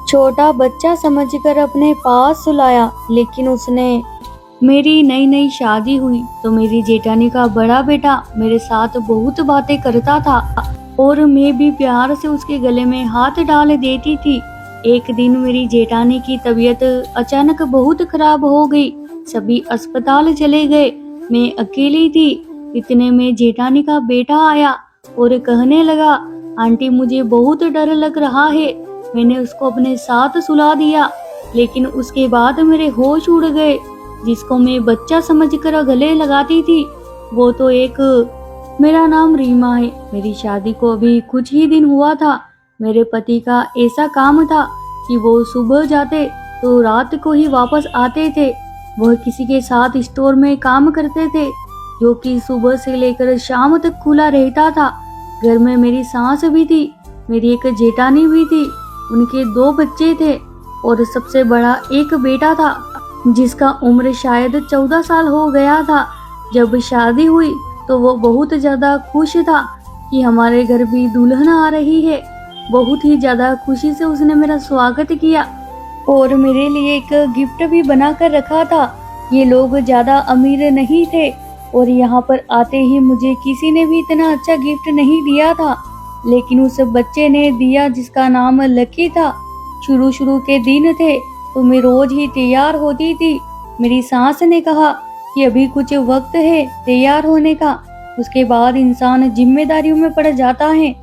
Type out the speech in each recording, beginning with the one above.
छोटा बच्चा समझकर अपने पास सुलाया। लेकिन उसने मेरी नई नई शादी हुई तो मेरी जेठानी का बड़ा बेटा मेरे साथ बहुत बातें करता था और मैं भी प्यार से उसके गले में हाथ डाल देती थी। एक दिन मेरी जेठानी की तबीयत अचानक बहुत खराब हो गई। सभी अस्पताल चले गए, मैं अकेली थी। इतने में जेठानी का बेटा आया और कहने लगा, आंटी मुझे बहुत डर लग रहा है। मैंने उसको अपने साथ सुला दिया, लेकिन उसके बाद मेरे होश उड़ गए। जिसको मैं बच्चा समझकर गले लगाती थी वो तो एक मेरा नाम रीमा है। मेरी शादी को अभी कुछ ही दिन हुआ था। मेरे पति का ऐसा काम था कि वो सुबह जाते तो रात को ही वापस आते थे। वह किसी के साथ स्टोर में काम करते थे जो कि सुबह से लेकर शाम तक खुला रहता था। घर में मेरी सास भी थी, मेरी एक जेठानी भी थी, उनके 2 बच्चे थे और सबसे बड़ा एक बेटा था जिसका उम्र शायद 14 साल हो गया था। जब शादी हुई तो वो बहुत ज्यादा खुश था कि हमारे घर भी दुल्हन आ रही है। बहुत ही ज्यादा खुशी से उसने मेरा स्वागत किया और मेरे लिए एक गिफ्ट भी बना कर रखा था। ये लोग ज्यादा अमीर नहीं थे और यहाँ पर आते ही मुझे किसी ने भी इतना अच्छा गिफ्ट नहीं दिया था, लेकिन उस बच्चे ने दिया जिसका नाम लकी था। शुरू के दिन थे तो मैं रोज ही तैयार होती थी। मेरी सास ने कहा कि अभी कुछ वक्त है तैयार होने का, उसके बाद इंसान जिम्मेदारियों में पड़ जाता है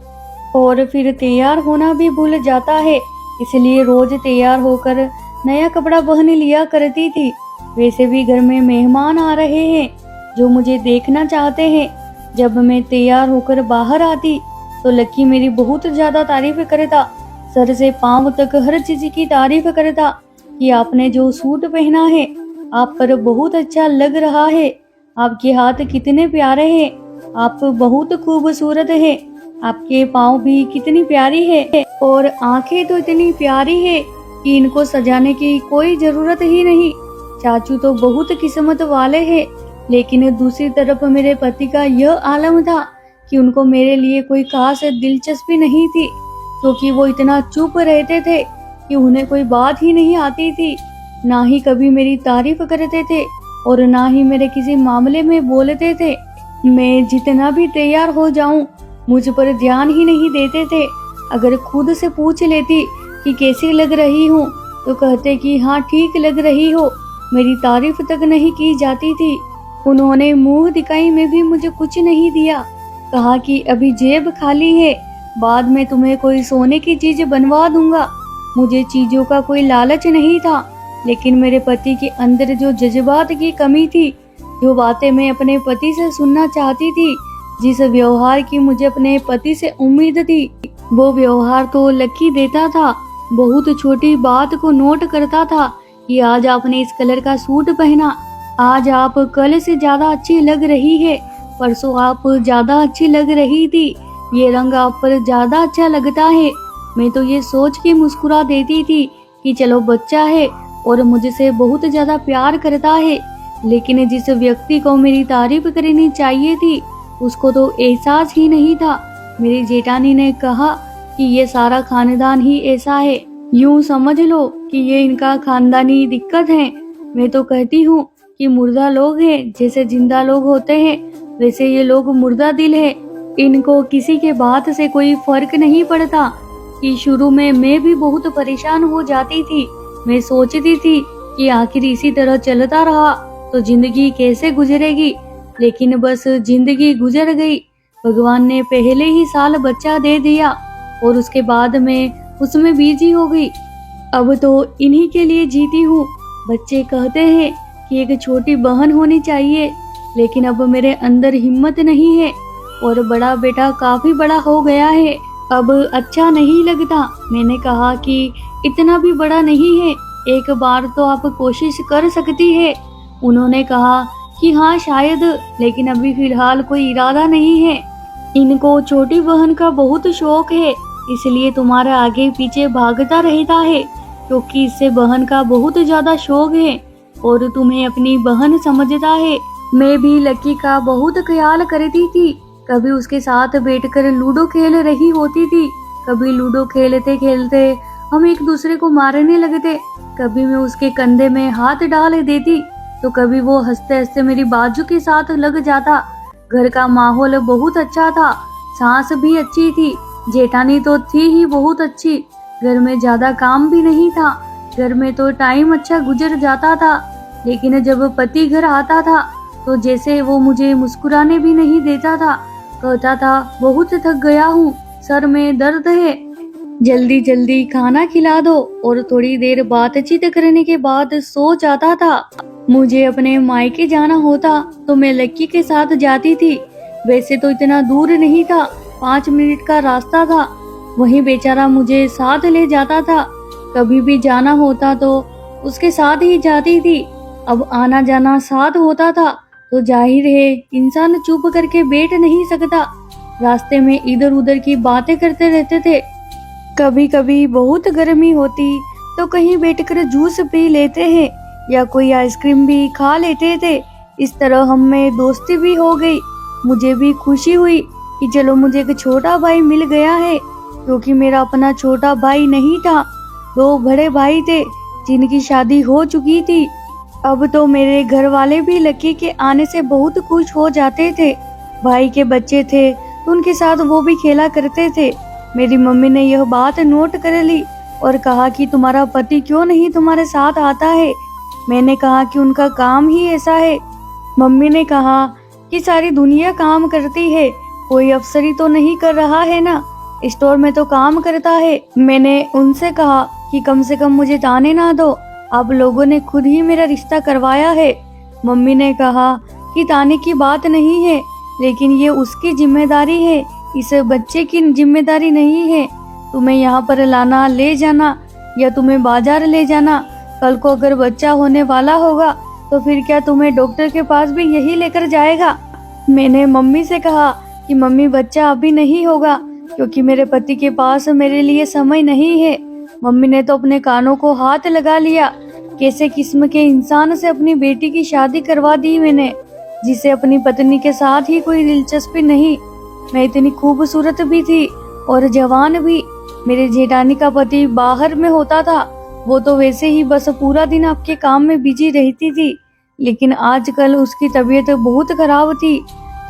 और फिर तैयार होना भी भूल जाता है। इसलिए रोज तैयार होकर नया कपड़ा पहन लिया करती थी। वैसे भी घर में मेहमान आ रहे हैं जो मुझे देखना चाहते हैं। जब मैं तैयार होकर बाहर आती तो लक्की मेरी बहुत ज्यादा तारीफ करता, सर से पांव तक हर चीज की तारीफ करता कि आपने जो सूट पहना है आप पर बहुत अच्छा लग रहा है, आपके हाथ कितने प्यारे हैं, आप बहुत खूबसूरत है, आपके पाँव भी कितनी प्यारी है और आंखें तो इतनी प्यारी है कि इनको सजाने की कोई जरूरत ही नहीं। चाचू तो बहुत किस्मत वाले हैं। लेकिन दूसरी तरफ मेरे पति का यह आलम था कि उनको मेरे लिए कोई खास दिलचस्पी नहीं थी, क्योंकि वो इतना चुप रहते थे कि उन्हें कोई बात ही नहीं आती थी। ना ही कभी मेरी तारीफ करते थे और ना ही मेरे किसी मामले में बोलते थे। मैं जितना भी तैयार हो जाऊं मुझ पर ध्यान ही नहीं देते थे। अगर खुद से पूछ लेती कि कैसी लग रही हूँ तो कहते कि हाँ ठीक लग रही हो, मेरी तारीफ तक नहीं की जाती थी। उन्होंने मुंह दिखाई में भी मुझे कुछ नहीं दिया, कहा कि अभी जेब खाली है, बाद में तुम्हें कोई सोने की चीज बनवा दूंगा। मुझे चीजों का कोई लालच नहीं था, लेकिन मेरे पति के अंदर जो जज्बात की कमी थी, जो बातें मैं अपने पति से सुनना चाहती थी, जिस व्यवहार की मुझे अपने पति से उम्मीद थी, वो व्यवहार तो लकी देता था। बहुत छोटी बात को नोट करता था कि आज आपने इस कलर का सूट पहना, आज आप कल से ज्यादा अच्छी लग रही है, परसों आप ज्यादा अच्छी लग रही थी, ये रंग आप पर ज्यादा अच्छा लगता है। मैं तो ये सोच के मुस्कुरा देती थी कि चलो बच्चा है और मुझसे बहुत ज्यादा प्यार करता है। लेकिन जिस व्यक्ति को मेरी तारीफ करनी चाहिए थी उसको तो एहसास ही नहीं था। मेरी जेठानी ने कहा कि ये सारा खानदान ही ऐसा है, यूं समझ लो कि ये इनका खानदानी दिक्कत है। मैं तो कहती हूँ कि मुर्दा लोग हैं, जैसे जिंदा लोग होते हैं वैसे ये लोग मुर्दा दिल है। इनको किसी के बात से कोई फर्क नहीं पड़ता। कि शुरू में मैं भी बहुत परेशान हो जाती थी। मैं सोचती थी कि आखिर इसी तरह चलता रहा तो जिंदगी कैसे गुजरेगी, लेकिन बस जिंदगी गुजर गई। भगवान ने पहले ही साल बच्चा दे दिया और उसके बाद मैं उसमें बिजी हो गई। अब तो इन्हीं के लिए जीती हूँ। बच्चे कहते हैं कि एक छोटी बहन होनी चाहिए, लेकिन अब मेरे अंदर हिम्मत नहीं है और बड़ा बेटा काफी बड़ा हो गया है, अब अच्छा नहीं लगता। मैंने कहा कि इतना भी बड़ा नहीं है, एक बार तो आप कोशिश कर सकती है। उन्होंने कहा कि हाँ शायद, लेकिन अभी फिलहाल कोई इरादा नहीं है। इनको छोटी बहन का बहुत शौक है, इसलिए तुम्हारे आगे पीछे भागता रहता है, क्योंकि इससे बहन का बहुत ज्यादा शौक है और तुम्हें अपनी बहन समझता है। मैं भी लकी का बहुत ख्याल करती थी। कभी उसके साथ बैठकर लूडो खेल रही होती थी, कभी लूडो खेलते खेलते हम एक दूसरे को मारने लगे थे। कभी मैं उसके कंधे में हाथ डाल देती तो कभी वो हंसते हंसते मेरी बाजू के साथ लग जाता। घर का माहौल बहुत अच्छा था, सास भी अच्छी थी, जेठानी तो थी ही बहुत अच्छी। घर में ज्यादा काम भी नहीं था, घर में तो टाइम अच्छा गुजर जाता था। लेकिन जब पति घर आता था तो जैसे वो मुझे मुस्कुराने भी नहीं देता था। कहता था बहुत थक गया हूँ, सर में दर्द है, जल्दी जल्दी खाना खिला दो, और थोड़ी देर बातचीत करने के बाद सो जाता था। मुझे अपने मायके जाना होता तो मैं लक्की के साथ जाती थी। वैसे तो इतना दूर नहीं था, 5 मिनट का रास्ता था। वहीं बेचारा मुझे साथ ले जाता था। कभी भी जाना होता तो उसके साथ ही जाती थी। अब आना जाना साथ होता था तो जाहिर है इंसान चुप करके बैठ नहीं सकता। रास्ते में इधर उधर की बातें करते रहते थे। कभी कभी बहुत गर्मी होती तो कहीं बैठकर जूस पी लेते हैं या कोई आइसक्रीम भी खा लेते थे। इस तरह हम में दोस्ती भी हो गई। मुझे भी खुशी हुई कि चलो मुझे एक छोटा भाई मिल गया है, क्योंकि मेरा अपना छोटा भाई नहीं था। 2 बड़े भाई थे जिनकी शादी हो चुकी थी। अब तो मेरे घर वाले भी लक्की के आने से बहुत खुश हो जाते थे। भाई के बच्चे थे तो उनके साथ वो भी खेला करते थे। मेरी मम्मी ने यह बात नोट कर ली और कहा कि तुम्हारा पति क्यों नहीं तुम्हारे साथ आता है। मैंने कहा कि उनका काम ही ऐसा है। मम्मी ने कहा कि सारी दुनिया काम करती है, कोई अफसरी तो नहीं कर रहा है ना, स्टोर में तो काम करता है। मैंने उनसे कहा कि कम से कम मुझे ताने ना दो, आप लोगों ने खुद ही मेरा रिश्ता करवाया है। मम्मी ने कहा कि ताने की बात नहीं है, लेकिन ये उसकी जिम्मेदारी है, इस बच्चे की जिम्मेदारी नहीं है। तुम्हें यहाँ पर लाना ले जाना या तुम्हें बाजार ले जाना, कल को अगर बच्चा होने वाला होगा तो फिर क्या तुम्हें डॉक्टर के पास भी यही लेकर जाएगा। मैंने मम्मी से कहा कि मम्मी बच्चा अभी नहीं होगा, क्योंकि मेरे पति के पास मेरे लिए समय नहीं है। मम्मी ने तो अपने कानों को हाथ लगा लिया। कैसे किस्म के इंसान से अपनी बेटी की शादी करवा दी मैंने, जिसे अपनी पत्नी के साथ ही कोई दिलचस्पी नहीं। मैं इतनी खूबसूरत भी थी और जवान भी। मेरे जेठानी का पति बाहर में होता था, वो तो वैसे ही बस पूरा दिन आपके काम में बिजी रहती थी। लेकिन आजकल उसकी तबीयत बहुत खराब थी।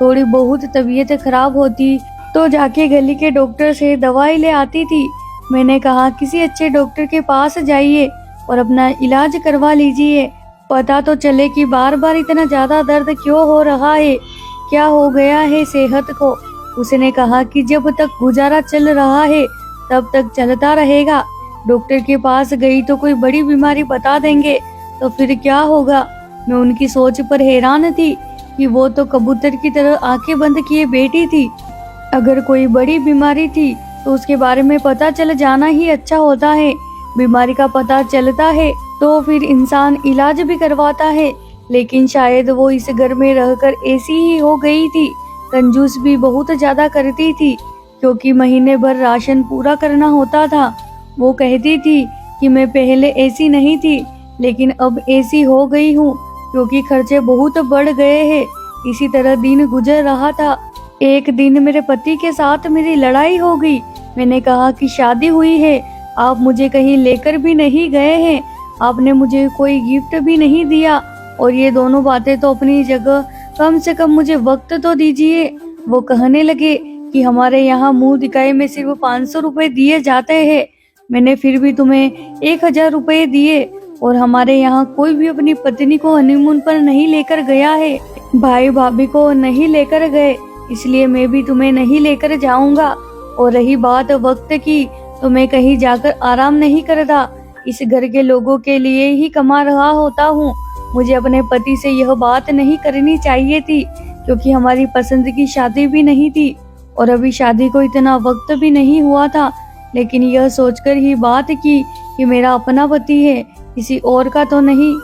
थोड़ी बहुत तबीयत खराब होती तो जाके गली के डॉक्टर से दवाई ले आती थी। मैंने कहा किसी अच्छे डॉक्टर के पास जाइए और अपना इलाज करवा लीजिए, पता तो चले कि बार बार इतना ज्यादा दर्द क्यों हो रहा है, क्या हो गया है सेहत को। उसने कहा कि जब तक गुजारा चल रहा है तब तक चलता रहेगा। डॉक्टर के पास गई तो कोई बड़ी बीमारी बता देंगे तो फिर क्या होगा। मैं उनकी सोच पर हैरान थी कि वो तो कबूतर की तरह आंखें बंद किए बैठी थी। अगर कोई बड़ी बीमारी थी तो उसके बारे में पता चल जाना ही अच्छा होता है। बीमारी का पता चलता है तो फिर इंसान इलाज भी करवाता है। लेकिन शायद वो इस घर में रहकर ऐसी ही हो गई थी। कंजूस भी बहुत ज्यादा करती थी, क्योंकि महीने भर राशन पूरा करना होता था। वो कहती थी कि मैं पहले ऐसी नहीं थी, लेकिन अब ऐसी हो गई हूँ, क्योंकि खर्चे बहुत बढ़ गए हैं। इसी तरह दिन गुजर रहा था। एक दिन मेरे पति के साथ मेरी लड़ाई हो गई। मैंने कहा कि शादी हुई है, आप मुझे कहीं लेकर भी नहीं गए हैं, आपने मुझे कोई गिफ्ट भी नहीं दिया, और ये दोनों बातें तो अपनी जगह, कम से कम मुझे वक्त तो दीजिए। वो कहने लगे कि हमारे यहाँ मुंह दिखाए में सिर्फ 500 रुपए दिए जाते हैं, मैंने फिर भी तुम्हें 1000 रुपए दिए, और हमारे यहाँ कोई भी अपनी पत्नी को हनीमून पर नहीं लेकर गया है, भाई भाभी को नहीं लेकर गए, इसलिए मैं भी तुम्हें नहीं लेकर जाऊंगा। और रही बात वक्त की, तो मैं कहीं जाकर आराम नहीं करता, इस घर के लोगों के लिए ही कमा रहा होता हूँ। मुझे अपने पति से यह बात नहीं करनी चाहिए थी, क्योंकि हमारी पसंद की शादी भी नहीं थी और अभी शादी को इतना वक्त भी नहीं हुआ था। लेकिन यह सोचकर ही बात की कि मेरा अपना पति है, किसी और का तो नहीं।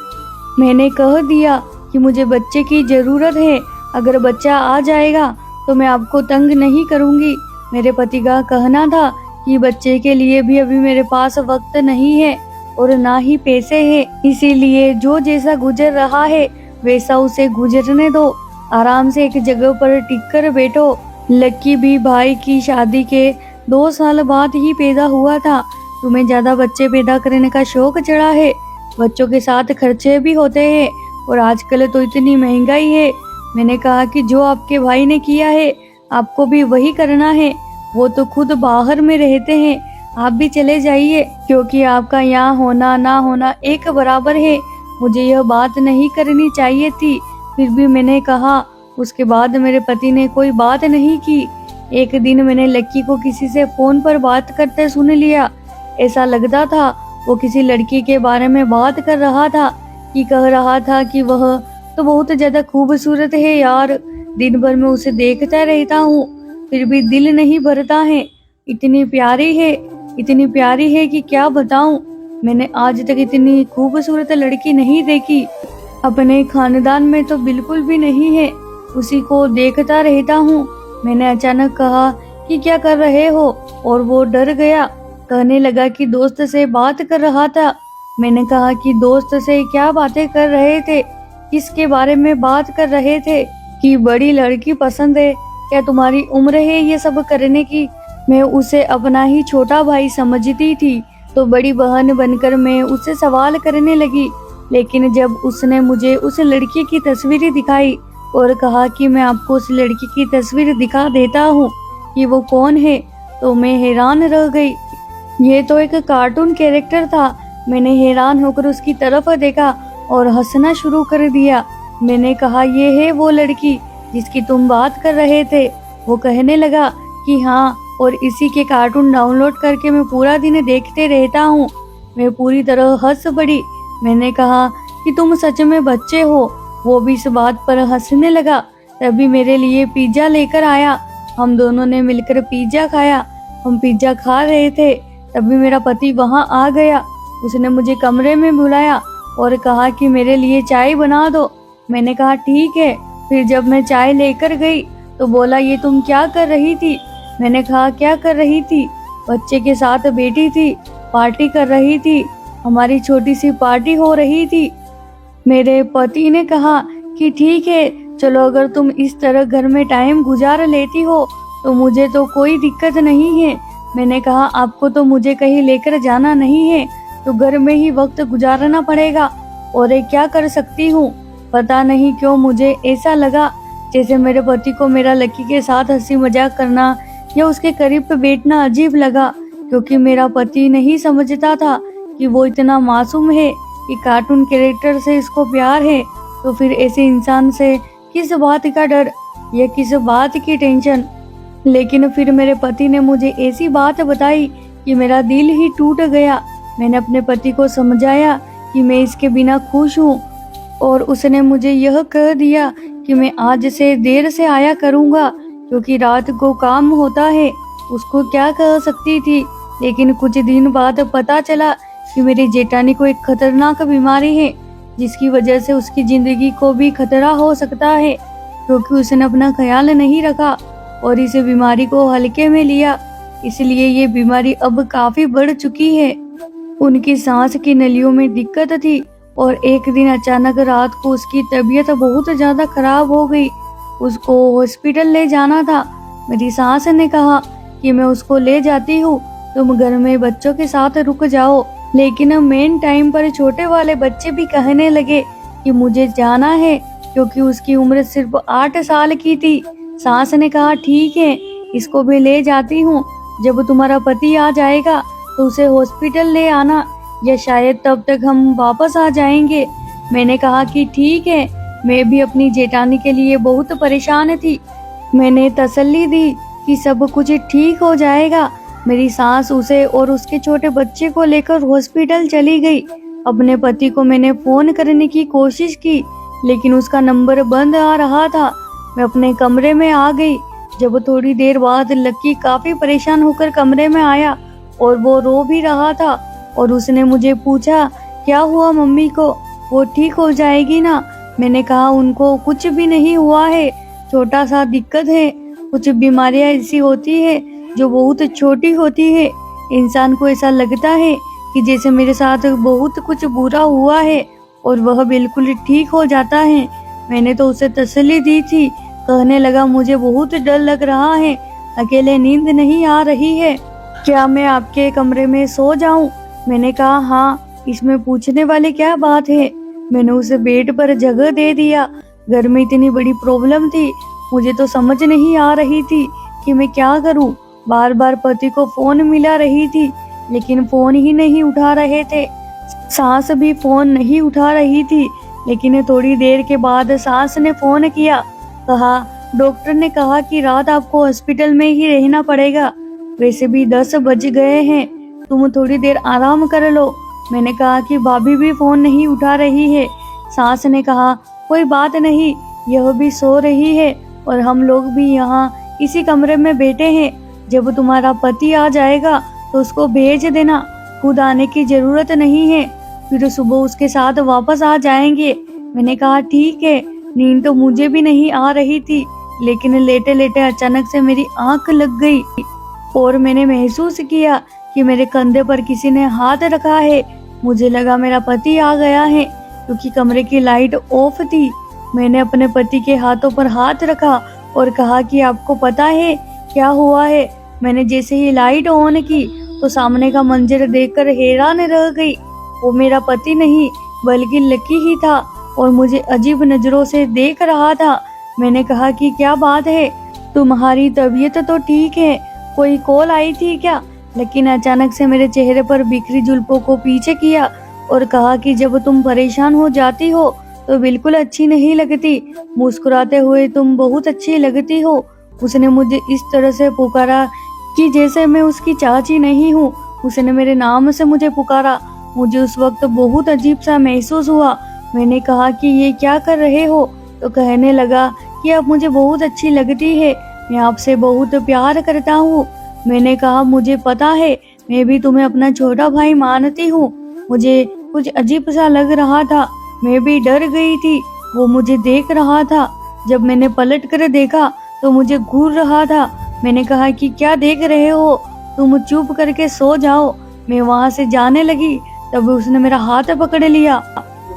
मैंने कह दिया कि मुझे बच्चे की जरूरत है, अगर बच्चा आ जाएगा तो मैं आपको तंग नहीं करूंगी। मेरे पति का कहना था कि बच्चे के लिए भी अभी मेरे पास वक्त नहीं है और ना ही पैसे हैं, इसीलिए जो जैसा गुजर रहा है वैसा उसे गुजरने दो, आराम से एक जगह पर टिक कर बैठो। लक्की भी भाई की शादी के 2 साल बाद ही पैदा हुआ था। तुम्हें ज्यादा बच्चे पैदा करने का शौक चढ़ा है। बच्चों के साथ खर्चे भी होते हैं और आजकल तो इतनी महंगाई है। मैंने कहा कि जो आपके भाई ने किया है आपको भी वही करना है। वो तो खुद बाहर में रहते हैं, आप भी चले जाइए, क्योंकि आपका यहाँ होना ना होना एक बराबर है। मुझे यह बात नहीं करनी चाहिए थी, फिर भी मैंने कहा। उसके बाद मेरे पति ने कोई बात नहीं की। एक दिन मैंने लक्की को किसी से फोन पर बात करते सुन लिया। ऐसा लगता था वो किसी लड़की के बारे में बात कर रहा था, कि कह रहा था कि वह तो बहुत ज्यादा खूबसूरत है यार, दिन भर मैं उसे देखता रहता हूँ फिर भी दिल नहीं भरता है। इतनी प्यारी है कि क्या बताऊं। मैंने आज तक इतनी खूबसूरत लड़की नहीं देखी। अपने खानदान में तो बिल्कुल भी नहीं है। उसी को देखता रहता हूँ। मैंने अचानक कहा कि क्या कर रहे हो, और वो डर गया। कहने लगा कि दोस्त से बात कर रहा था। मैंने कहा कि दोस्त से क्या बातें कर रहे थे, किसके बारे में बात कर रहे थे, कि बड़ी लड़की पसंद है, क्या तुम्हारी उम्र है ये सब करने की। मैं उसे अपना ही छोटा भाई समझती थी, तो बड़ी बहन बनकर मैं उससे सवाल करने लगी। लेकिन जब उसने मुझे उस लड़की की तस्वीर दिखाई और कहा कि मैं आपको उस लड़की की तस्वीर दिखा देता हूँ कि वो कौन है, तो मैं हैरान रह गई। ये तो एक कार्टून कैरेक्टर था। मैंने हैरान होकर उसकी तरफ देखा और हंसना शुरू कर दिया। मैंने कहा, ये है वो लड़की जिसकी तुम बात कर रहे थे। वो कहने लगा कि हाँ, और इसी के कार्टून डाउनलोड करके मैं पूरा दिन देखते रहता हूँ। मैं पूरी तरह हंस पड़ी। मैंने कहा कि तुम सच में बच्चे हो। वो भी इस बात पर हंसने लगा। तभी मेरे लिए पिज्जा लेकर आया। हम दोनों ने मिलकर पिज्जा खाया। हम पिज्जा खा रहे थे, तभी मेरा पति वहाँ आ गया। उसने मुझे कमरे में बुलाया और कहा कि मेरे लिए चाय बना दो। मैंने कहा ठीक है। फिर जब मैं चाय लेकर गई तो बोला, ये तुम क्या कर रही थी। मैंने कहा, क्या कर रही थी। बच्चे के साथ बैठी थी, पार्टी कर रही थी। हमारी छोटी सी पार्टी हो रही थी। मेरे पति ने कहा कि ठीक है, चलो, अगर तुम इस तरह घर में टाइम गुजार लेती हो तो मुझे तो कोई दिक्कत नहीं है। मैंने कहा, आपको तो मुझे कहीं लेकर जाना नहीं है, तो घर में ही वक्त गुजारना पड़ेगा, और एक क्या कर सकती हूँ। पता नहीं क्यों मुझे ऐसा लगा जैसे मेरे पति को मेरा लकी के साथ हंसी मजाक करना या उसके करीब बैठना अजीब लगा, क्योंकि मेरा पति नहीं समझता था कि वो इतना मासूम है कि कार्टून कैरेक्टर से इसको प्यार है, तो फिर ऐसे इंसान से किस बात का डर या किस बात की टेंशन। लेकिन फिर मेरे पति ने मुझे ऐसी बात बताई कि मेरा दिल ही टूट गया। मैंने अपने पति को समझाया कि मैं इसके बिना खुश हूँ, और उसने मुझे यह कह दिया कि मैं आज से देर से आया करूँगा, क्योंकि रात को काम होता है। उसको क्या कह सकती थी। लेकिन कुछ दिन बाद पता चला कि मेरी जेठानी को एक खतरनाक बीमारी है, जिसकी वजह से उसकी जिंदगी को भी खतरा हो सकता है, क्योंकि उसने अपना ख्याल नहीं रखा और इस बीमारी को हल्के में लिया। इसलिए ये बीमारी अब काफी बढ़ चुकी है। उनकी सांस की नलियों में दिक्कत थी, और एक दिन अचानक रात को उसकी तबीयत बहुत ज्यादा खराब हो गई। उसको हॉस्पिटल ले जाना था। मेरी सास ने कहा कि मैं उसको ले जाती हूँ, तुम घर में बच्चों के साथ रुक जाओ। लेकिन मेन टाइम पर छोटे वाले बच्चे भी कहने लगे कि मुझे जाना है, क्योंकि उसकी उम्र सिर्फ 8 साल की थी। सास ने कहा ठीक है, इसको भी ले जाती हूँ। जब तुम्हारा पति आ जाएगा तो उसे हॉस्पिटल ले आना, या शायद तब तक हम वापस आ जाएंगे। मैंने कहा कि ठीक है। मैं भी अपनी जेठानी के लिए बहुत परेशान थी। मैंने तसल्ली दी कि सब कुछ ठीक हो जाएगा। मेरी सास उसे और उसके छोटे बच्चे को लेकर हॉस्पिटल चली गई। अपने पति को मैंने फोन करने की कोशिश की, लेकिन उसका नंबर बंद आ रहा था। मैं अपने कमरे में आ गई। जब थोड़ी देर बाद लक्की काफी परेशान होकर कमरे में आया, और वो रो भी रहा था, और उसने मुझे पूछा, क्या हुआ मम्मी को, वो ठीक हो जाएगी ना। मैंने कहा, उनको कुछ भी नहीं हुआ है, छोटा सा दिक्कत है। कुछ बीमारियां ऐसी होती है जो बहुत छोटी होती है। इंसान को ऐसा लगता है कि जैसे मेरे साथ बहुत कुछ बुरा हुआ है, और वह बिल्कुल ठीक हो जाता है। मैंने तो उसे तसल्ली दी थी। कहने लगा, मुझे बहुत डर लग रहा है, अकेले नींद नहीं आ रही है। क्या मैं आपके कमरे में सो जाऊं? मैंने कहा हाँ, इसमें पूछने वाली क्या बात है। मैंने उसे बेड पर जगह दे दिया। घर में इतनी बड़ी प्रॉब्लम थी, मुझे तो समझ नहीं आ रही थी कि मैं क्या करूं। बार बार पति को फोन मिला रही थी, लेकिन फोन ही नहीं उठा रहे थे। सास भी फोन नहीं उठा रही थी, लेकिन थोड़ी देर के बाद सास ने फोन किया। कहा डॉक्टर ने कहा कि रात आपको हॉस्पिटल में ही रहना पड़ेगा। वैसे भी 10 बज गए हैं, तुम थोड़ी देर आराम कर लो। मैंने कहा कि भाभी भी फोन नहीं उठा रही है। सास ने कहा कोई बात नहीं, यह भी सो रही है और हम लोग भी यहाँ इसी कमरे में बैठे हैं। जब तुम्हारा पति आ जाएगा तो उसको भेज देना, खुद आने की जरूरत नहीं है, फिर सुबह उसके साथ वापस आ जाएंगे। मैंने कहा ठीक है। नींद तो मुझे भी नहीं आ रही थी, लेकिन लेटे लेटे अचानक से मेरी आंख लग गई और मैंने महसूस किया कि मेरे कंधे पर किसी ने हाथ रखा है। मुझे लगा मेरा पति आ गया है, क्योंकि कमरे की लाइट ऑफ थी। मैंने अपने पति के हाथों पर हाथ रखा और कहा कि आपको पता है क्या हुआ है। मैंने जैसे ही लाइट ऑन की तो सामने का मंजर देखकर हैरान रह गई। वो मेरा पति नहीं बल्कि लकी ही था और मुझे अजीब नजरों से देख रहा था। मैंने कहा कि क्या बात है, तुम्हारी तबीयत तो ठीक है, कोई कॉल आई थी क्या? लेकिन अचानक से मेरे चेहरे पर बिखरी जुल्फों को पीछे किया और कहा कि जब तुम परेशान हो जाती हो तो बिल्कुल अच्छी नहीं लगती, मुस्कुराते हुए तुम बहुत अच्छी लगती हो। उसने मुझे इस तरह से पुकारा कि जैसे मैं उसकी चाची नहीं हूँ। उसने मेरे नाम से मुझे पुकारा। मुझे उस वक्त बहुत अजीब सा महसूस हुआ। मैंने कहा कि ये क्या कर रहे हो? तो कहने लगा कि आप मुझे बहुत अच्छी लगती है, मैं आपसे बहुत प्यार करता हूँ। मैंने कहा मुझे पता है, मैं भी तुम्हें अपना छोटा भाई मानती हूँ। मुझे कुछ अजीब सा लग रहा था, मैं भी डर गई थी। वो मुझे देख रहा था। जब मैंने पलट कर देखा तो मुझे घूर रहा था। मैंने कहा कि क्या देख रहे हो, तुम चुप करके सो जाओ। मैं वहाँ से जाने लगी, तब उसने मेरा हाथ पकड़ लिया।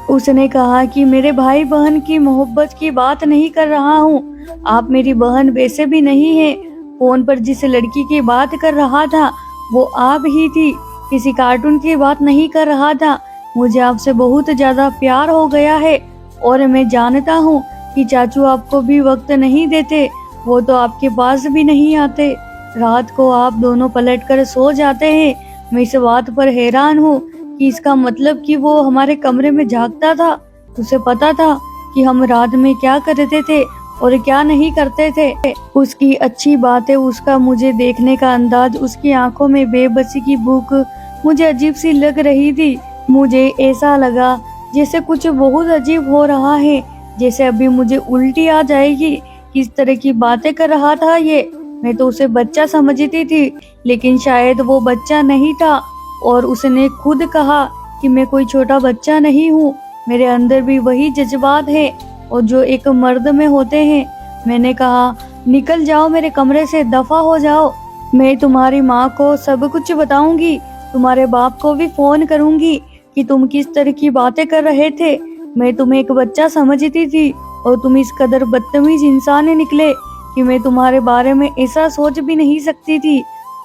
उसने कहा कि मेरे भाई बहन की मोहब्बत की बात नहीं कर रहा हूँ, आप मेरी बहन वैसे भी नहीं है। फोन पर जिस लड़की की बात कर रहा था वो आप ही थी, किसी कार्टून की बात नहीं कर रहा था। मुझे आपसे बहुत ज्यादा प्यार हो गया है और मैं जानता हूँ कि चाचू आपको भी वक्त नहीं देते, वो तो आपके पास भी नहीं आते। रात को आप दोनों पलट कर सो जाते हैं। मैं इस बात पर हैरान हूँ कि इसका मतलब कि वो हमारे कमरे में जागता था। उसे पता था कि हम रात में क्या करते थे और क्या नहीं करते थे। उसकी अच्छी बातें, उसका मुझे देखने का अंदाज, उसकी आंखों में बेबसी की भूख मुझे अजीब सी लग रही थी। मुझे ऐसा लगा जैसे कुछ बहुत अजीब हो रहा है, जैसे अभी मुझे उल्टी आ जाएगी। किस तरह की बातें कर रहा था ये। मैं तो उसे बच्चा समझती थी, लेकिन शायद वो बच्चा नहीं था। और उसने खुद कहा कि मैं कोई छोटा बच्चा नहीं हूँ, मेरे अंदर भी वही जज्बात है और जो एक मर्द में होते हैं। मैंने कहा निकल जाओ मेरे कमरे से, दफा हो जाओ। मैं तुम्हारी माँ को सब कुछ बताऊंगी, तुम्हारे बाप को भी फोन करूंगी कि तुम किस तरह की बातें कर रहे थे। मैं तुम्हें एक बच्चा समझती थी और तुम इस कदर बदतमीज इंसान निकले कि मैं तुम्हारे बारे में ऐसा सोच भी नहीं सकती थी।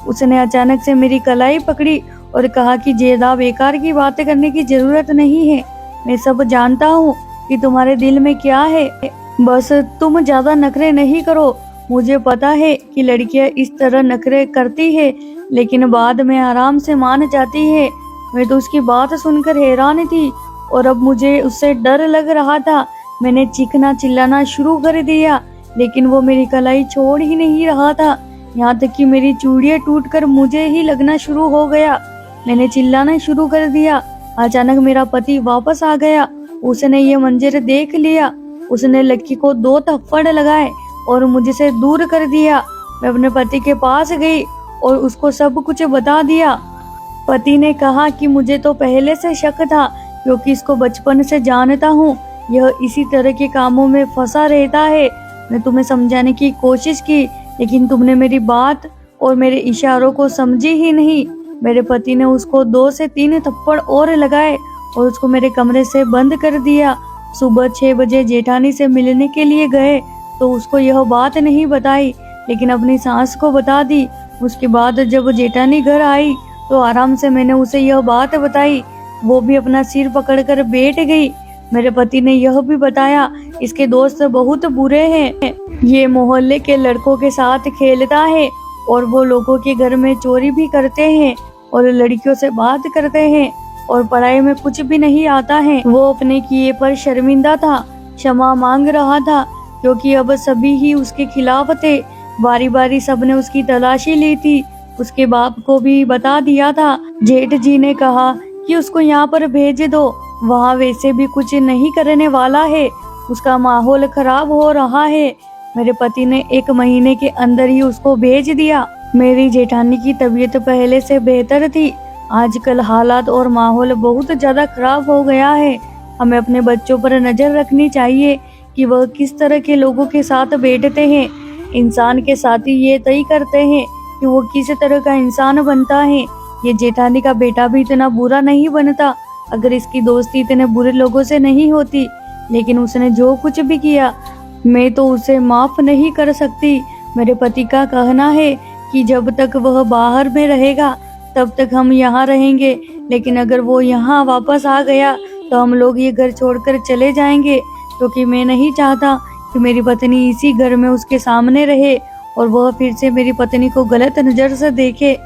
उसने अचानक से मेरी कलाई पकड़ी और कहा कि जेदा बेकार की बातें करने की जरूरत नहीं है, मैं सब जानता हूँ कि तुम्हारे दिल में क्या है, बस तुम ज्यादा नखरे नहीं करो। मुझे पता है कि लड़कियां इस तरह नखरे करती है, लेकिन बाद में आराम से मान जाती है। मैं तो उसकी बात सुनकर हैरान थी और अब मुझे उससे डर लग रहा था। मैंने चीखना चिल्लाना शुरू कर दिया, लेकिन वो मेरी कलाई छोड़ ही नहीं रहा था। यहाँ तक कि मेरी चूड़ियां टूटकर मुझे ही लगना शुरू हो गया। मैंने चिल्लाना शुरू कर दिया। अचानक मेरा पति वापस आ गया। उसने ये मंजर देख लिया। उसने लक्की को 2 थप्पड़ लगाए और मुझे से दूर कर दिया। मैं अपने पति के पास गई और उसको सब कुछ बता दिया। पति ने कहा कि मुझे तो पहले से शक था, क्योंकि इसको बचपन से जानता हूँ, यह इसी तरह के कामों में फंसा रहता है। मैं तुम्हें समझाने की कोशिश की, लेकिन तुमने मेरी बात और मेरे इशारों को समझी ही नहीं। मेरे पति ने उसको 2 से 3 थप्पड़ और लगाए और उसको मेरे कमरे से बंद कर दिया। सुबह 6 बजे जेठानी से मिलने के लिए गए तो उसको यह बात नहीं बताई, लेकिन अपनी सास को बता दी। उसके बाद जब जेठानी घर आई तो आराम से मैंने उसे यह बात बताई। वो भी अपना सिर पकड़कर बैठ गई। मेरे पति ने यह भी बताया इसके दोस्त बहुत बुरे हैं, ये मोहल्ले के लड़कों के साथ खेलता है और वो लोगों के घर में चोरी भी करते हैं और लड़कियों से बात करते हैं और पढ़ाई में कुछ भी नहीं आता है। वो अपने किए पर शर्मिंदा था, क्षमा मांग रहा था क्योंकि अब सभी ही उसके खिलाफ थे। बारी बारी सबने उसकी तलाशी ली थी, उसके बाप को भी बता दिया था। जेठ जी ने कहा कि उसको यहाँ पर भेज दो, वहाँ वैसे भी कुछ नहीं करने वाला है, उसका माहौल खराब हो रहा है। मेरे पति ने 1 महीने के अंदर ही उसको भेज दिया। मेरी जेठानी की तबीयत पहले से बेहतर थी, आजकल हालात और माहौल बहुत ज्यादा खराब हो गया है। हमें अपने बच्चों पर नजर रखनी चाहिए कि वह किस तरह के लोगों के साथ बैठते हैं। इंसान के साथी ये तय करते हैं कि वो किस तरह का इंसान बनता है। ये जेठानी का बेटा भी इतना बुरा नहीं बनता अगर इसकी दोस्ती इतने बुरे लोगों से नहीं होती, लेकिन उसने जो कुछ भी किया मैं तो उसे माफ नहीं कर सकती। मेरे पति का कहना है कि जब तक वह बाहर में रहेगा तब तक हम यहाँ रहेंगे, लेकिन अगर वो यहाँ वापस आ गया तो हम लोग ये घर छोड़कर चले जाएंगे, क्योंकि मैं नहीं चाहता कि मेरी पत्नी इसी घर में उसके सामने रहे और वह फिर से मेरी पत्नी को गलत नजर से देखे।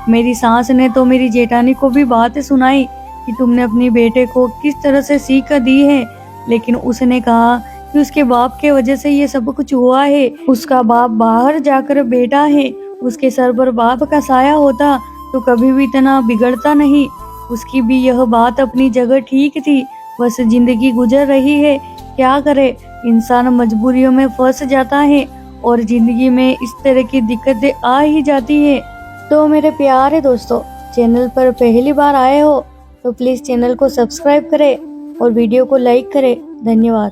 मेरी सास ने तो मेरी जेठानी को भी बात सुनाई कि तुमने अपनी बेटे को किस तरह से सीख दी है, लेकिन उसने कहा कि उसके बाप के वजह से ये सब कुछ हुआ है। उसका बाप बाहर जाकर बैठा है, उसके सर पर बाप का साया होता तो कभी भी इतना बिगड़ता नहीं। उसकी भी यह बात अपनी जगह ठीक थी, बस जिंदगी गुजर रही है, क्या करे, इंसान मजबूरियों में फंस जाता है और जिंदगी में इस तरह की दिक्कतें आ ही जाती है। तो मेरे प्यारे दोस्तों, चैनल पर पहली बार आए हो तो प्लीज चैनल को सब्सक्राइब करें और वीडियो को लाइक करें। धन्यवाद।